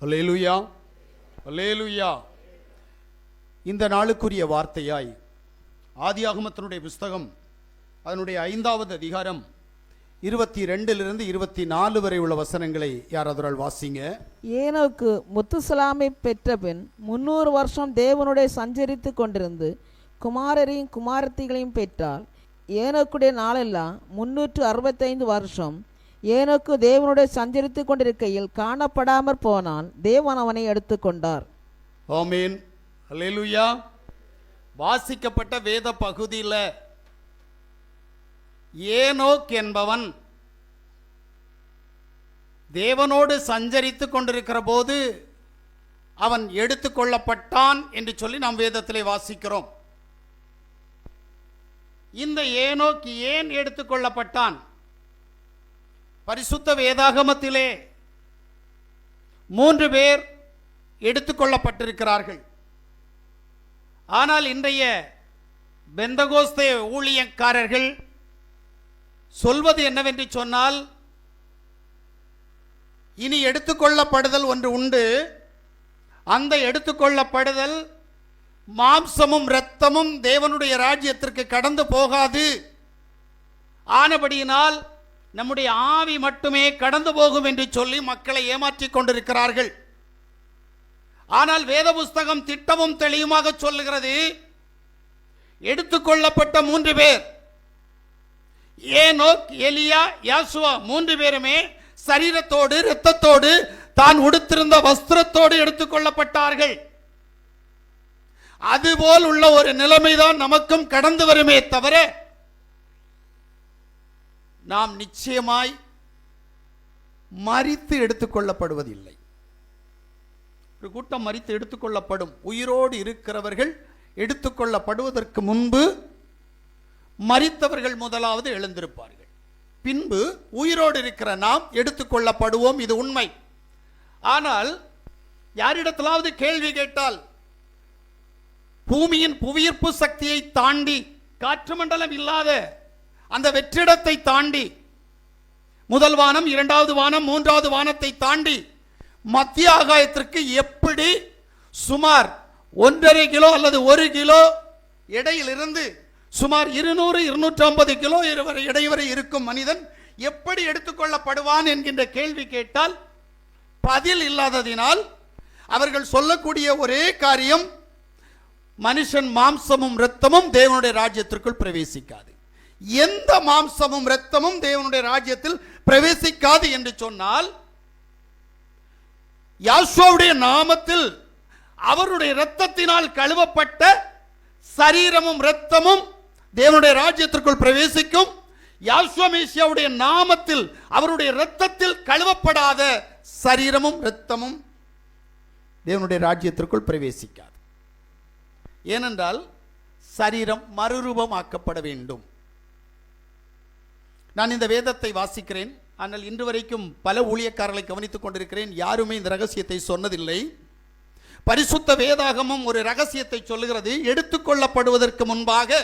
அல்லேலூயா, அல்லேலூயா. இந்த நாளுக்குரிய வார்த்தையாய் ஆதியாகமத்தினுடைய புஸ்தகம் அதனுடைய 5வது அதிகாரம் 22 24 வரை உள்ள வசனங்களை யாராவது வாசிங்க. ஏனோக்கு முத்துசலாமை பெற்ற பின் 300 வருஷம் தேவனுடைய சஞ்சரித்து கொண்டிருந்து குமாரரையும் குமாரத்திகளையும் பெற்றால் ஏனோக்குடைய நாளெல்லாம் 365 வருஷம். ஏனோக்கு தேவனுடைய சஞ்சரித்து கொண்டிருக்கையில் காணப்படாமற் போனால் தேவன் அவனை எடுத்துக்கொண்டார். ஆமென், அல்லேலூயா. வாசிக்கப்பட்ட வேத பகுதியில் ஏனோக் என்பவன் தேவனோடு சஞ்சரித்து கொண்டிருக்கிற போது அவன் எடுத்துக்கொள்ளப்பட்டான் என்று சொல்லி நாம் வேதத்திலே வாசிக்கிறோம். இந்த ஏனோக் ஏன் எடுத்துக்கொள்ளப்பட்டான்? பரிசுத்த வேதாகமத்திலே 3 பேர் எடுத்துக்கொள்ளப்பட்டிருக்கிறார்கள். ஆனால் இன்றைய பெந்தகோஸ்தே ஊழியக்காரர்கள் சொல்வது என்னவென்று சொன்னால், இனி எடுத்துக்கொள்ளப்படுதல் ஒன்று உண்டு. அந்த எடுத்துக்கொள்ளப்படுதல் மாம்சமும் இரத்தமும் தேவனுடைய ராஜ்யத்திற்கு கடந்து போகாது. ஆனபடியினால் நம்முடைய ஆவி மட்டுமே கடந்து போகும் என்று சொல்லி மக்களை ஏமாற்றிக் கொண்டிருக்கிறார்கள். ஆனால் வேத புஸ்தகம் திட்டமும் தெளிவுமாக சொல்லுகிறது, எடுத்துக்கொள்ளப்பட்ட 3 பேர் ஏனோக், எலியா, யாசுவா 3 பேருமே சரீரத்தோடு இரத்தத்தோடு தான் உடுத்திருந்த வஸ்திரத்தோடு எடுத்துக்கொள்ளப்பட்டார்கள். அதுபோல் உள்ள ஒரு நிலைமைதான் நமக்கும் கடந்து வருமே தவிர நாம் நிச்சயமாய் மரித்து எடுத்துக்கொள்ளப்படுவதில்லை. ஒரு கூட்டம் மரித்து எடுத்துக்கொள்ளப்படும். உயிரோடு இருக்கிறவர்கள் எடுத்துக்கொள்ளப்படுவதற்கு முன்பு மரித்தவர்கள் முதலாவது எழுந்திருப்பார்கள். பின்பு உயிரோடு இருக்கிற நாம் எடுத்துக்கொள்ளப்படுவோம். இது உண்மை. ஆனால் யாரிடத்திலாவது கேள்வி கேட்டால், பூமியின் புவியீர்ப்பு சக்தியை தாண்டி, காற்று மண்டலம் இல்லாத அந்த வெற்றிடத்தை தாண்டி, முதல் வானம், 2வது வானம், 3வது வானத்தை தாண்டி மத்திய ஆகாயத்திற்கு எப்படி சுமார் 1.5 கிலோ அல்லது 1 கிலோ எடையிலிருந்து சுமார் 200-250 கிலோ எடை வரை இருக்கும் மனிதன் எப்படி எடுத்துக்கொள்ளப்படுவான் என்கின்ற கேள்வி கேட்டால் பதில் இல்லாததினால் அவர்கள் சொல்லக்கூடிய ஒரே காரியம், மனுஷன் மாம்சமும் இரத்தமும் தேவனுடைய ராஜ்யத்திற்குள் பிரவேசிக்காது. எந்த மாம்சமும் இரத்தமும் தேவனுடைய ராஜ்யத்தில் பிரவேசிக்காது என்று சொன்னால், யாசுவாவுடைய நாமத்தில் அவருடைய இரத்தத்தினால் கழுவப்பட்ட சரீரமும் இரத்தமும் தேவனுடைய ராஜ்யத்திற்குள் பிரவேசிக்கும். யாசுவா மேசியாவுடைய நாமத்தில் அவருடைய இரத்தத்தில் கழுவப்படாத சரீரமும் இரத்தமும் தேவனுடைய ராஜ்யத்திற்குள் பிரவேசிக்காது. ஏனென்றால் சரீரம் மறுரூபமாக்கப்பட வேண்டும். நான் இந்த வேதத்தை வாசிக்கிறேன். ஆனால் இன்று வரைக்கும் பல ஊழியக்காரர்களை கவனித்துக் கொண்டிருக்கிறேன். யாருமே இந்த ரகசியத்தை சொன்னதில்லை. பரிசுத்த வேதாகமும் ஒரு ரகசியத்தை சொல்லுகிறது. எடுத்துக்கொள்ளப்படுவதற்கு முன்பாக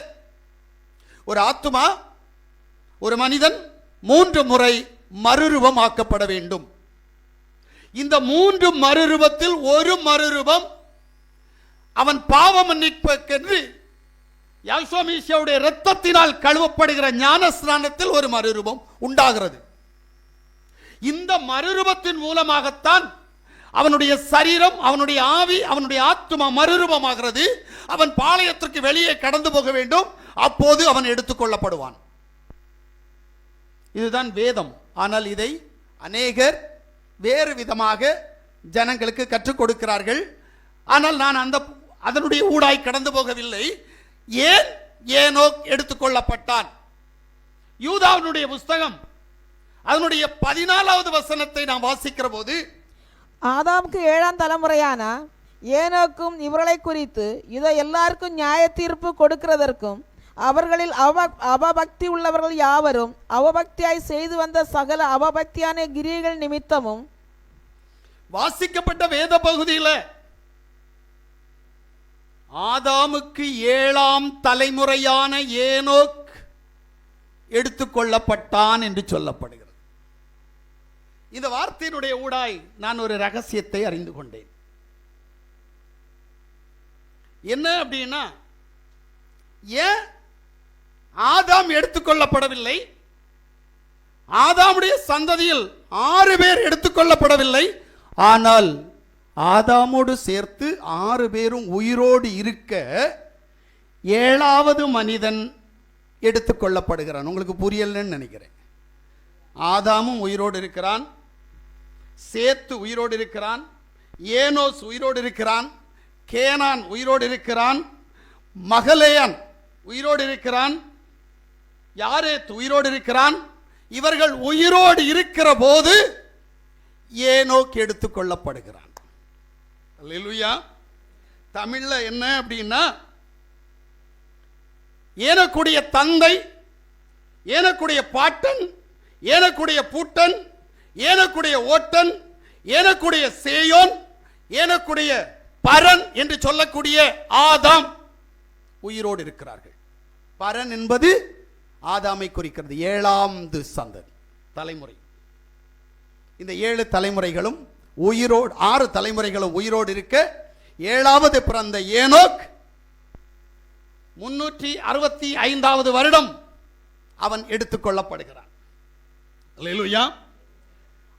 ஒரு ஆத்துமா, ஒரு மனிதன் 3 முறை மறுரூபமாக்கப்பட வேண்டும். இந்த 3 மறுரூபத்தில் ஒரு மறுரூபம் அவன் பாவ மன்னிப்புக்கென்று யாசுவா மேசியாவுடைய இரத்தத்தினால் கழுவப்படுகிற ஞானஸ்நானத்தில் ஒரு மறுரூபம் உண்டாகிறது. இந்த மறுரூபத்தின் மூலமாகத்தான் அவனுடைய சரீரம், அவனுடைய ஆவி, அவனுடைய ஆத்துமா மறுரூபமாகிறது. அவன் பாளையத்திற்கு வெளியே கடந்து போக வேண்டும். அப்போது அவன் எடுத்துக்கொள்ளப்படுவான். இதுதான் வேதம். ஆனால் இதை அநேகர் வேறு விதமாக ஜனங்களுக்கு கற்றுக் கொடுக்கிறார்கள். ஆனால் நான் அதனுடைய ஊடாய் கடந்து போகவில்லை. ஏன் ஏனோக் எடுத்துக்கொள்ளப்பட்டான்? யூதாவினுடைய புஸ்தகம் அதனுடைய 14வது வசனத்தை நாம் வாசிக்கிற போது, ஆதாமுக்கு 7ஆம் தலைமுறையான ஏனோக்கும் இவர்களை குறித்து இதை எல்லாருக்கும் நியாய தீர்ப்பு கொடுக்கிறதற்கும் அவர்களில் அவபக்தி உள்ளவர்கள் யாவரும் அவபக்தியாய் செய்து வந்த சகல அவபக்தியான கிரியைகள் நிமித்தமும் வாசிக்கப்பட்ட வேத பகுதியில் ஆதாமுக்கு 7ஆம் தலைமுறையான ஏனோக் எடுத்துக்கொள்ளப்பட்டான் என்று சொல்லப்படுகிறது. இந்த வார்த்தையினுடைய ஊடாய் நான் ஒரு ரகசியத்தை அறிந்து கொண்டேன். என்ன அப்படின்னா, ஏன் ஆதாம் எடுத்துக்கொள்ளப்படவில்லை? ஆதாமுடைய சந்ததியில் 6 பேர் எடுத்துக்கொள்ளப்படவில்லை. ஆனால் ஆதாமோடு சேர்த்து 6 பேரும் உயிரோடு இருக்க 7வது மனிதன் எடுத்துக்கொள்ளப்படுகிறான். உங்களுக்கு புரியலன்னு நினைக்கிறேன். ஆதாமும் உயிரோடு இருக்கிறான், சேத்து உயிரோடு இருக்கிறான், ஏனோஸ் உயிரோடு இருக்கிறான், கேனான் உயிரோடு இருக்கிறான், மகலேயான் உயிரோடு இருக்கிறான், யாரேத் உயிரோடு இருக்கிறான். இவர்கள் உயிரோடு இருக்கிற போது ஏனோக் எடுத்துக்கொள்ளப்படுகிறான். அல்லேலூயா. தமிழ்ல என்ன அப்படின்னா, ஏனக்குடைய தந்தை, ஏனக்குடைய பாட்டன், ஏனக்குடைய பூட்டன், ஏனக்குடைய ஓட்டன், ஏனக்குடைய சேயோன், ஏனக்குடைய பரன் என்று சொல்லக்கூடிய ஆதாம் உயிரோடு இருக்கிறார்கள். பரன் என்பது ஆதாமை குறிக்கிறது. 7வது சந்ததி தலைமுறை. இந்த 7 தலைமுறைகளும் உயிரோடு, 6 தலைமுறைகளும் உயிரோடு இருக்க 7வது பிறந்த ஏனோக் 365வது வருடம் அவன் எடுத்துக்கொள்ளப்படுகிறான். அல்லேலூயா.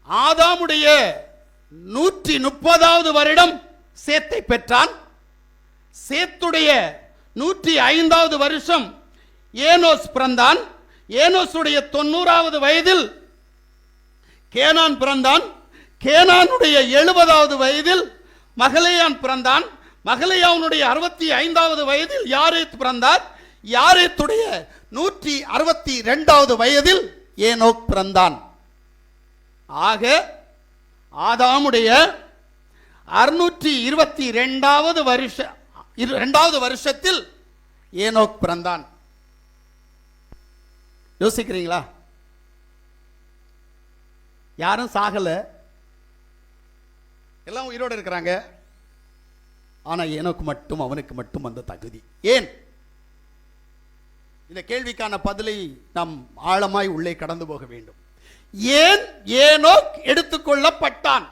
ஆதாமுடைய 130வது வருடம் சேத்தை பெற்றான். சேத்துடைய 105வது வருஷம் ஏனோஸ் பிறந்தான். ஏனோசுடைய 90வது வயதில் கேனான் பிறந்தான். கேனானுடைய 70வது வயதில் மகலேயான் பிறந்தான். மகலேயானுடைய 65வது வயதில் யாரேத் பிறந்தார். யாரேத்துடைய 162வது வயதில் ஏனோக் பிறந்தான். ஆக ஆதாமுடைய 622வது வருஷத்தில் ஏனோக் பிறந்தான். யோசிக்கிறீங்களா? யாரும் சாகல, எல்லாம் உயிரோடு இருக்கிறாங்க. ஆனா ஏனோக்கு மட்டும், அவனுக்கு மட்டும் அந்த தகுதி. ஏன்? இந்த கேள்விக்கான பதிலை நாம் ஆழமாய் உள்ளே கடந்து போக வேண்டும். ஏன் ஏனோக் எடுத்துக்கொள்ளப்பட்டான்?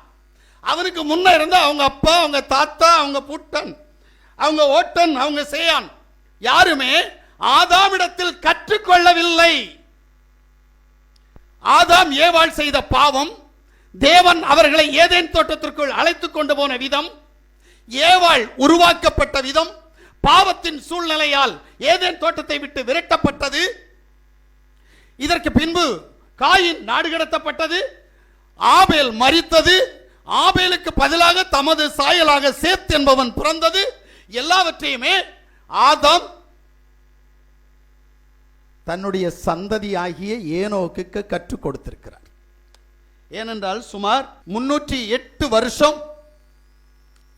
அவனுக்கு முன்ன இருந்த அவங்க அப்பா, அவங்க தாத்தா, அவங்க பூட்டன், அவங்க ஓட்டன், அவங்க சேயான் யாருமே ஆதாமிடத்தில் கற்றுக்கொள்ளவில்லை. ஆதாம் ஏவாள் செய்த பாவம், தேவன் அவர்களை ஏதேன் தோட்டத்திற்குள் அழைத்துக் கொண்டு போன விதம், ஏவாள் உருவாக்கப்பட்ட விதம், பாவத்தின் சூழ்நிலையால் ஏதேன் தோட்டத்தை விட்டு விரட்டப்பட்டது. இதற்கு பின்பு காயின் நாடு கடத்தப்பட்டது, ஆபேல் மரித்தது, ஆபேலுக்கு பதிலாக தமது சாயலாக சேத் என்பவன் பிறந்தது. எல்லாவற்றையுமே ஆதாம் தன்னுடைய சந்ததியாகிய ஏனோக்குக்கு கற்றுக் கொடுத்திருக்கிறார். ஏனென்றால் சுமார் 308 வருஷம்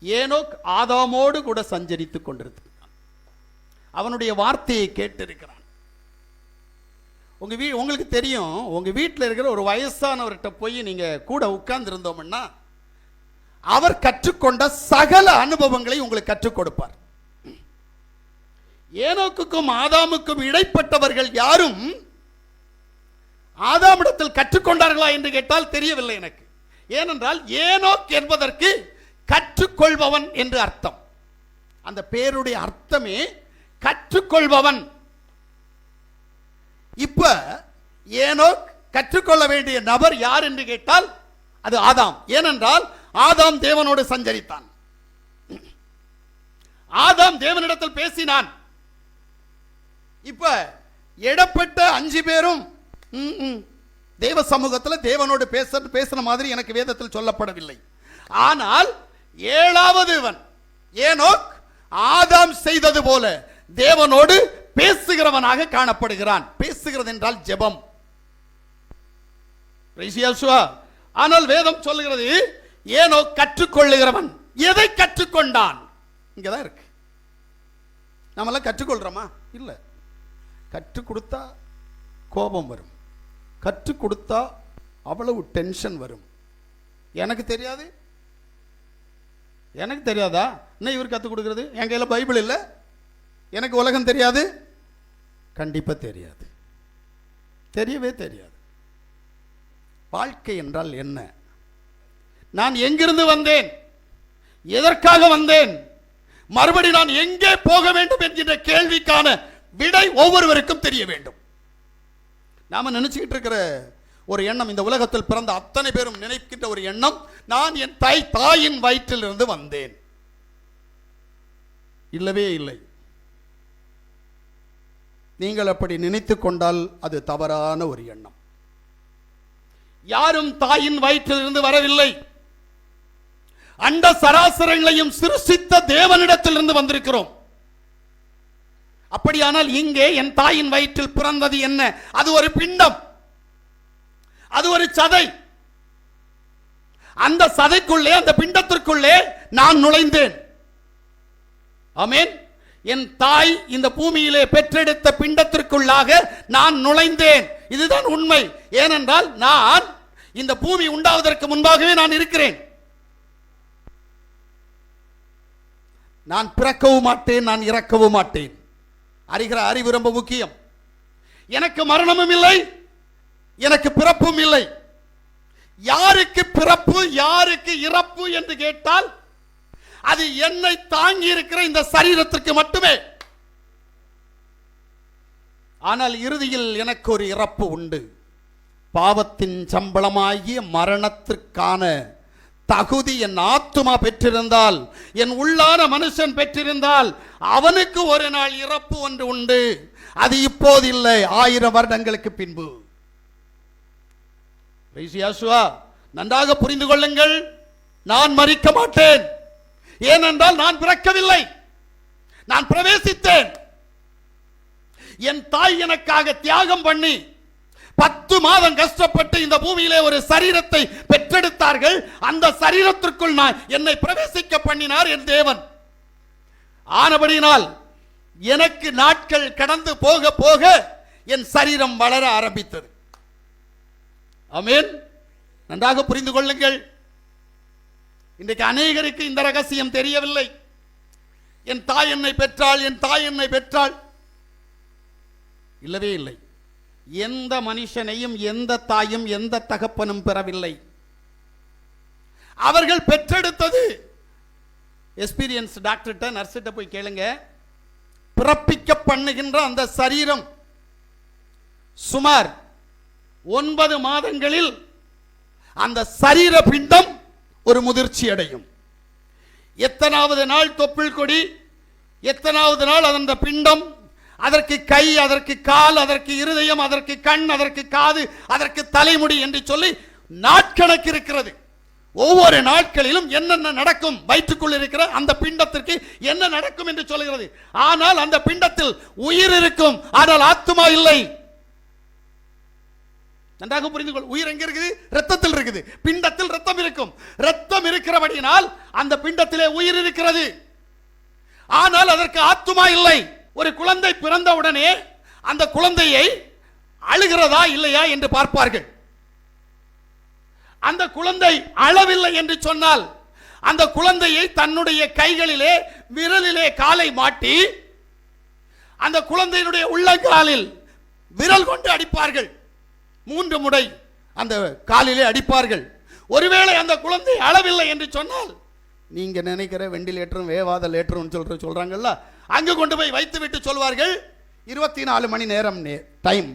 ஏனோக் ஆதாமோடு கூட சஞ்சரித்துக் கொண்டிருக்கிறான். அவனுடைய வார்த்தையை கேட்டிருக்கிறான். உங்களுக்கு தெரியும், உங்க வீட்டில் இருக்கிற ஒரு வயசானவர்கிட்ட போய் நீங்க கூட உட்கார்ந்து இருந்தோம்னா அவர் கற்றுக்கொண்ட சகல அனுபவங்களை உங்களுக்கு கற்றுக் கொடுப்பார். ஏனோக்குக்கும் ஆதாமுக்கும் இடைப்பட்டவர்கள் யாரும் ஆதாமிடத்தில் கற்றுக்கொண்டார்களா என்று கேட்டால் தெரியவில்லை எனக்கு. ஏனென்றால் ஏனோக் என்பதற்கு கற்றுக்கொள்பவன் என்று அர்த்தம். அந்த பேருடைய அர்த்தமே கற்றுக்கொள்பவன். இப்ப ஏனோக் கற்றுக்கொள்ள வேண்டிய நபர் யார் என்று கேட்டால் அது ஆதாம். ஏனென்றால் ஆதாம் தேவனோடு சஞ்சரித்தான். ஆதாம் தேவனிடத்தில் பேசினான். இப்ப இடப்பட்ட 5 பேரும் தேவ சமூகத்தில் தேவனோடு பேசுற மாதிரி எனக்கு வேதத்தில் சொல்லப்படவில்லை. ஆனால் 7வதுவன் ஏனோக் ஆதாம் செய்தது போல தேவனோடு பேசுகிறவனாக காணப்படுகிறான். பேசுகிறது என்றால் ஜெபம். ஆனால் வேதம் சொல்லுகிறது ஏனோக் கற்றுக்கொள்ளுகிறவன். எதை கற்றுக்கொண்டான்? இங்கதான் இருக்கு. நம்மளாம் கற்றுக்கொள்றோமா? இல்ல. கற்றுக் கொடுத்தா கோபம் வரும், கற்றுக் கொடுத்தா அவ்வளவு டென்ஷன் வரும். எனக்கு தெரியாது, எனக்கு தெரியாதா? என்ன இவர் கற்றுக் கொடுக்கிறது? என் கையில் பைபிள் இல்லை, எனக்கு உலகம் தெரியாது? கண்டிப்பா தெரியாது, தெரியவே தெரியாது. வாழ்க்கை என்றால் என்ன? நான் எங்கிருந்து வந்தேன், எதற்காக வந்தேன், மறுபடி நான் எங்கே போக வேண்டும் என்கின்ற கேள்விக்கான விடை ஒவ்வொருவருக்கும் தெரிய வேண்டும். நாம நினைச்சுக்கிட்டு இருக்கிற ஒரு எண்ணம், இந்த உலகத்தில் பிறந்த அத்தனை பேரும் நினைக்கின்ற ஒரு எண்ணம், நான் என் தாயின் வயிற்றிலிருந்து வந்தேன். இல்லவே இல்லை. நீங்கள் அப்படி நினைத்துக் கொண்டால் அது தவறான ஒரு எண்ணம். யாரும் தாயின் வயிற்றிலிருந்து வரவில்லை. அண்ட சராசரங்களையும் சிருஷ்டித்த தேவனிடத்திலிருந்து வந்திருக்கிறோம். அப்படியானால் இங்கே என் தாயின் வயிற்றில் பிறந்தது என்ன? அது ஒரு பிண்டம், அது ஒரு சதை. அந்த சதைக்குள்ளே, அந்த பிண்டத்திற்குள்ளே நான் நுழைந்தேன். ஆமென். என் தாய் இந்த பூமியிலே பெற்றெடுத்த பிண்டத்திற்குள்ளாக நான் நுழைந்தேன். இதுதான் உண்மை. ஏனென்றால் நான் இந்த பூமி உண்டாவதற்கு முன்பாகவே நான் இருக்கிறேன். நான் பிறக்கவும் மாட்டேன், நான் இறக்கவும் மாட்டேன். அறிகிற அறிவு ரொம்ப முக்கியம். எனக்கு மரணமும் இல்லை, எனக்கு பிறப்பும் இல்லை. யாருக்கு பிறப்பு, யாருக்கு இறப்பு என்று கேட்டால் அது என்னை தாங்கி இருக்கிற இந்த சரீரத்திற்கு மட்டுமே. ஆனால் இறுதியில் எனக்கு ஒரு இறப்பு உண்டு. பாவத்தின் சம்பளமாகிய மரணத்திற்கான தகுதி என் ஆத்துமா பெற்றிருந்தால், என் உள்ளான மனுஷன் பெற்றிருந்தால், அவனுக்கு ஒரு நாள் இறப்பு ஒன்று உண்டு. அது இப்போது இல்லை, 1000 வருடங்களுக்கு பின்பு. நன்றாக புரிந்து கொள்ளுங்கள். நான் மரிக்க மாட்டேன். ஏனென்றால் நான் பிறக்கவில்லை, நான் பிரவேசித்தேன். என் தாய் எனக்காக தியாகம் பண்ணி 10 மாதம் கஷ்டப்பட்டு இந்த பூமியிலே ஒரு சரீரத்தை பெற்றெடுத்தார்கள். அந்த சரீரத்திற்குள் நான் என்னை பிரவேசிக்க பண்ணினார் என் தேவன். ஆனபடியினால் எனக்கு நாட்கள் கடந்து போக போக என் சரீரம் வளர ஆரம்பித்தது. ஆமென். நன்றாக புரிந்து கொள்ளுங்கள். இன்றைக்கு அநேகருக்கு இந்த ரகசியம் தெரியவில்லை. என் தாய் என்னை பெற்றாள், என் தாய் என்னை பெற்றாள். இல்லவே இல்லை. எந்த மனுஷனையும் எந்த தாயும் எந்த தகப்பனும் பெறவில்லை. அவர்கள் பெற்றெடுத்தது எக்ஸ்பீரியன்ஸ் டாக்டர்கிட்ட, நர்ஸ்கிட்ட போய் கேளுங்க. பிறப்பிக்க பண்ணுகின்ற அந்த சரீரம் சுமார் 9 மாதங்களில் அந்த சரீர பிண்டம் ஒரு முதிர்ச்சி அடையும். எத்தனாவது நாள் தொப்புள் கொடி, எத்தனாவது நாள் அந்த பிண்டம், அதற்கு கை, அதற்கு கால், அதற்கு இருதயம், அதற்கு கண், அதற்கு காது, அதற்கு தலைமுடி என்று சொல்லி நாட்கணக்கு இருக்கிறது. ஒவ்வொரு நாட்களிலும் என்னென்ன நடக்கும், வயிற்றுக்குள் இருக்கிற அந்த பிண்டத்திற்கு என்ன நடக்கும் என்று சொல்கிறது. ஆனால் அந்த பிண்டத்தில் உயிர் இருக்கும், ஆனால் ஆத்துமா இல்லை. நன்றாக புரிந்து கொள். உயிர் எங்க இருக்குது? ரத்தத்தில் இருக்குது. பிண்டத்தில் ரத்தம் இருக்கும். ரத்தம் இருக்கிறபடியினால் அந்த பிண்டத்திலே உயிர் இருக்கிறது. ஆனால் அதற்கு ஆத்துமா இல்லை. ஒரு குழந்தை பிறந்தவுடனே அந்த குழந்தையை அழுகிறதா இல்லையா என்று பார்ப்பார்கள். அந்த குழந்தை அழவில்லை என்று சொன்னால் அந்த குழந்தையை தன்னுடைய கைகளிலே, விரலிலே காலை மாட்டி அந்த குழந்தையினுடைய உள்ளங்காலில் விரல் கொண்டு அடிப்பார்கள். 3 முறை அந்த காலிலே அடிப்பார்கள். ஒருவேளை அந்த குழந்தை அழவில்லை என்று சொன்னால், நீங்க நினைக்கிற வெண்டிலேட்டரும் வேவாத லேட்டரும் சொல்றாங்கல்ல, அங்கு கொண்டு போய் வைத்து விட்டு சொல்வார்கள் 24 மணி நேரம் டைம்.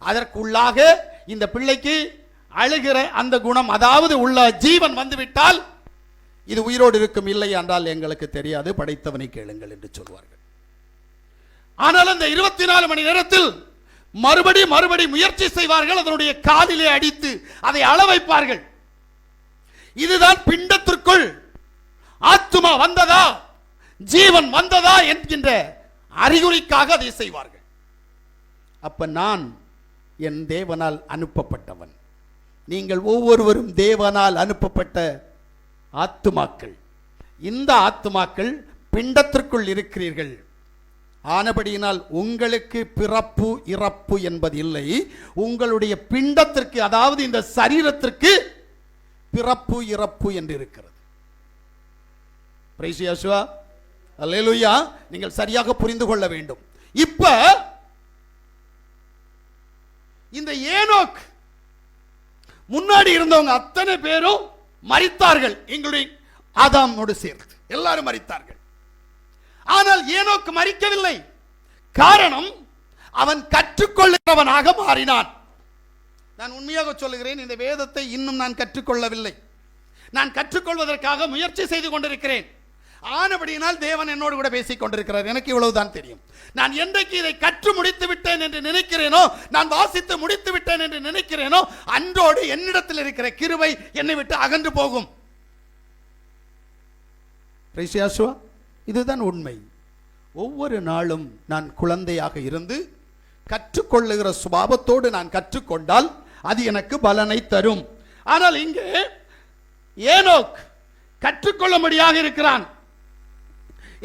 அதற்குள்ளாக இந்த பிள்ளைக்கு அழுகிற அந்த குணம், அதாவது உள்ள ஜீவன் வந்துவிட்டால் இது உயிரோடு இருக்கும். இல்லை என்றால் எங்களுக்கு தெரியாது, படைத்தவனை கேளுங்கள் என்று சொல்வார்கள். ஆனால் அந்த 24 மணி நேரத்தில் மறுபடி முயற்சி செய்வார்கள். அதனுடைய காலிலே அடித்து அதை அள வைப்பார்கள். இதுதான் பிண்டத்திற்குள் ஆத்துமா வந்ததா, ஜீவன் வந்ததா என்கின்ற அறிகுறிக்காக அதை செய்வார்கள். அப்ப நான் என் தேவனால் அனுப்பப்பட்டவன். நீங்கள் ஒவ்வொருவரும் தேவனால் அனுப்பப்பட்ட ஆத்துமாக்கள். இந்த ஆத்துமாக்கள் பிண்டத்திற்குள் இருக்கிறீர்கள். ஆனபடியினால் உங்களுக்கு பிறப்பு இறப்பு என்பது இல்லை. உங்களுடைய பிண்டத்திற்கு, அதாவது இந்த சரீரத்திற்கு பிறப்பு இறப்பு என்று இருக்கிறது. பிரைஸ் யேசுவா, அல்லேலூயா. நீங்கள் சரியாக புரிந்து கொள்ள வேண்டும். இப்ப இந்த ஏனோக் முன்னாடி இருந்தவங்க அத்தனை பேரும் மரித்தார்கள், எங்களுடைய ஆதாமோடு சேர்த்து எல்லாரும் மரித்தார்கள். ஆனால் ஏனோக்கு மரிக்கவில்லை. காரணம், அவன் கற்றுக்கொள்ளுகிறவனாக மாறினான். நான் உண்மையாக சொல்லுகிறேன், இந்த வேதத்தை இன்னும் நான் கற்றுக்கொள்ளவில்லை. நான் கற்றுக்கொள்வதற்காக முயற்சி செய்து கொண்டிருக்கிறேன். ஆனபடியினால் தேவன் என்னோடு கூட பேசிக் கொண்டிருக்கிறார். எனக்கு இவ்வளவுதான் தெரியும். நான் என்றைக்கு இதை கற்று முடித்து விட்டேன் என்று நினைக்கிறேனோ, நான் வாசித்து முடித்து விட்டேன் என்று நினைக்கிறேனோ, அன்றோடு என்னிடத்தில் இருக்கிற கிருபை என்னை விட்டு அகன்று போகும். இதுதான் உண்மை. ஒவ்வொரு நாளும் நான் குழந்தையாக இருந்து கற்றுக்கொள்ளுகிற சுபாவத்தோடு நான் கற்றுக்கொண்டால் அது எனக்கு பலனை தரும். ஆனால் இங்கே ஏனோக் கற்றுக்கொள்ளும்படியாக இருக்கிறான்.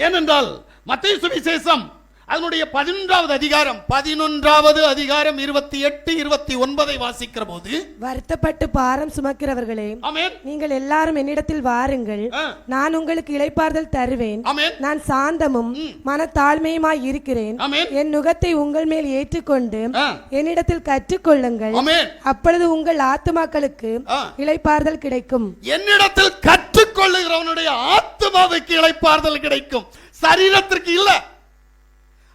ஏனென்றால் மத்தேயு சுவிசேஷம் அதனுடைய 11வது அதிகாரம் 28, 29 வாசிக்கிற போது, வருத்தப்பட்டு பாரம் சுமக்கிறவர்களே, ஆமென், நீங்கள் எல்லாரும் என்னிடத்தில் வாருங்கள், நான் உங்களுக்கு இளைப்பாறுதல் தருவேன். ஆமென், நான் சாந்தமும் மனத்தாழ்மையுமாய் இருக்கிறேன். ஆமென், என் நுகத்தை உங்கள் மேல் ஏற்றுக்கொண்டு என்னிடத்தில் கற்றுக்கொள்ளுங்கள், ஆமென், அப்பொழுது உங்கள் ஆத்துமாக்களுக்கு இளைப்பாறுதல் கிடைக்கும். என்னிடத்தில் கற்றுக்கொள்ளுகிறவனுடைய ஆத்துமாவுக்கு இளைப்பாறுதல் கிடைக்கும், சரீரத்திற்கு இல்ல.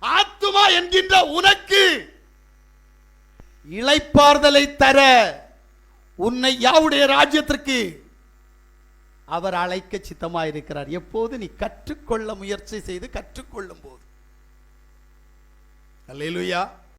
ஆத்துமா என்கின்ற உனக்கு இளைப்பாறுதலை தர உன்னை யாவுடைய ராஜ்யத்திற்கு அவர் அழைக்க சித்தமாயிருக்கிறார். எப்போது நீ கற்றுக்கொள்ள முயற்சி செய்து கற்றுக்கொள்ளும் போது. அல்லேலூயா.